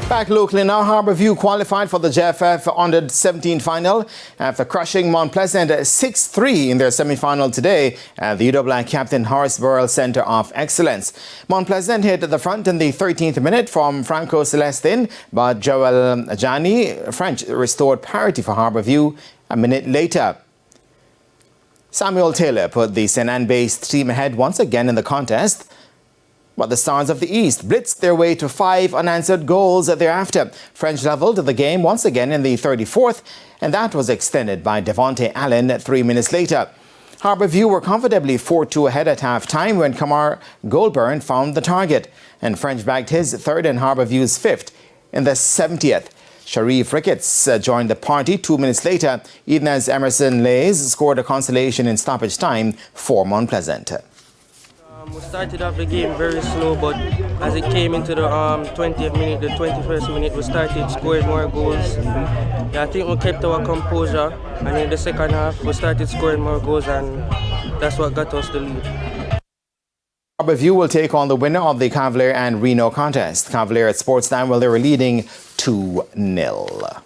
Back locally now, Harbour View qualified for the JFF under-17 final after crushing Mount Pleasant 6-3 in their semi-final today at the UW Captain Horace Burrell Centre of Excellence. Mount Pleasant hit the front in the 13th minute from Franco Celestin, but Joel Ajani French restored parity for Harbour View a minute later. Samuel Taylor put the St. Anne-based team ahead once again in the contest, but the Stars of the East blitzed their way to 5 unanswered goals thereafter. French levelled the game once again in the 34th, and that was extended by Devontae Allen 3 minutes later. Harbour View were comfortably 4-2 ahead at half-time when Kamar Goldburn found the target, and French bagged his third and Harbour View's fifth in the 70th. Sharif Ricketts joined the party 2 minutes later, even as Emerson Lays scored a consolation in stoppage time for Mount Pleasant. We started off the game very slow, but as it came into the 20th minute, the 21st minute, we started scoring more goals. Yeah, I think we kept our composure, and in the second half, we started scoring more goals, and that's what got us the lead. Harbour View will take on the winner of the Cavalier and Reno contest. Cavalier at Sports Time, well, they were leading 2-0.